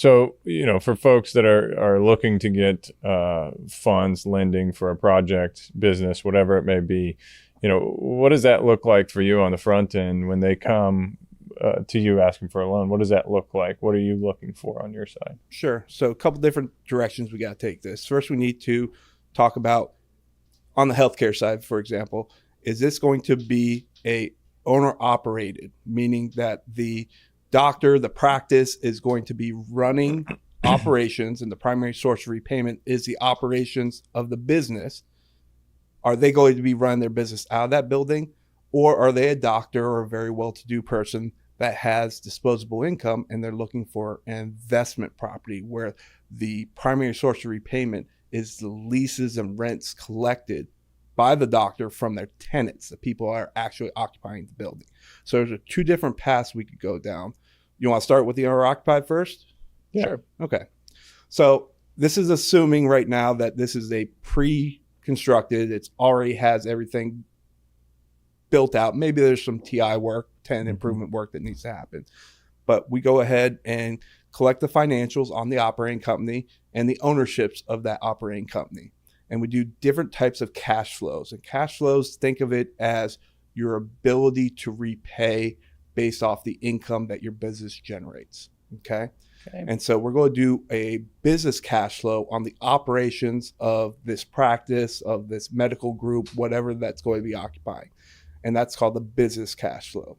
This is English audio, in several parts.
So, for folks that are looking to get funds, lending for a project, business, whatever it may be, what does that look like for you on the front end when they come to you asking for a loan? What does that look like? What are you looking for on your side? Sure. So a couple different directions we got to take this. First, we need to talk about on the healthcare side, for example, is this going to be a owner operated, meaning that the doctor, the practice is going to be running operations and the primary source of repayment is the operations of the business. Are they going to be running their business out of that building, or are they a doctor or a very well-to-do person that has disposable income and they're looking for an investment property where the primary source of repayment is the leases and rents collected by the doctor from their tenants, the people that are actually occupying the building. So there's two different paths we could go down. You want to start with the owner occupied first? Yeah. Sure. Okay. So this is assuming right now that this is a pre-constructed, it's already has everything built out. Maybe there's some TI work, tenant improvement work that needs to happen. But we go ahead and collect the financials on the operating company and the ownerships of that operating company. And we do different types of cash flows. And cash flows, think of it as your ability to repay based off the income that your business generates. Okay. And so we're going to do a business cash flow on the operations of this practice, of this medical group, whatever that's going to be occupying. And that's called the business cash flow.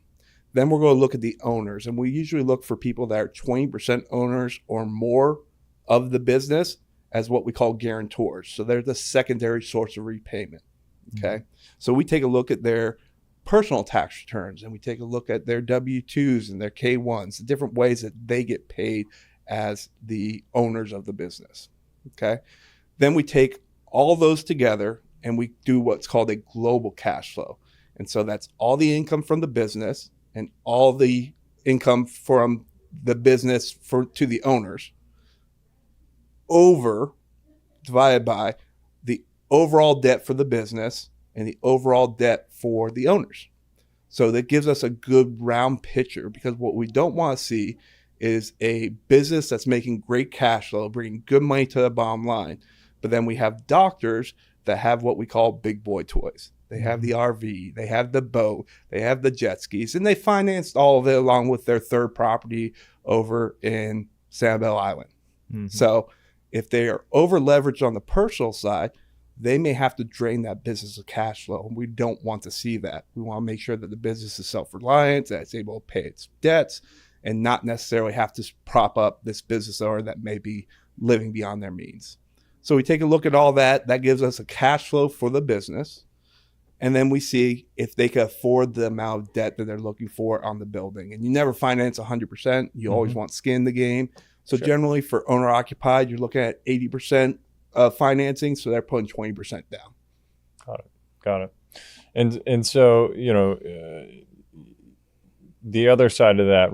Then we're going to look at the owners. And we usually look for people that are 20% owners or more of the business as what we call guarantors. So they're the secondary source of repayment. Okay. So we take a look at their personal tax returns and we take a look at their W-2s and their K-1s, the different ways that they get paid as the owners of the business. Okay. Then we take all those together and we do what's called a global cash flow. And so that's all the income from the business and all the income from the business to the owners divided by the overall debt for the business and the overall debt for the owners. So that gives us a good round picture, because what we don't want to see is a business that's making great cash flow, bringing good money to the bottom line. But then we have doctors that have what we call big boy toys. They have the RV, they have the boat, they have the jet skis, and they financed all of it along with their third property over in Sanibel Island. Mm-hmm. So if they are over leveraged on the personal side, they may have to drain that business of cash flow. And we don't want to see that. We want to make sure that the business is self-reliant, that it's able to pay its debts, and not necessarily have to prop up this business owner that may be living beyond their means. So we take a look at all that. That gives us a cash flow for the business. And then we see if they can afford the amount of debt that they're looking for on the building. And you never finance 100%. You always want skin in the game. So generally for owner occupied, you're looking at 80% of financing. So they're putting 20% down. Got it. And so, the other side of that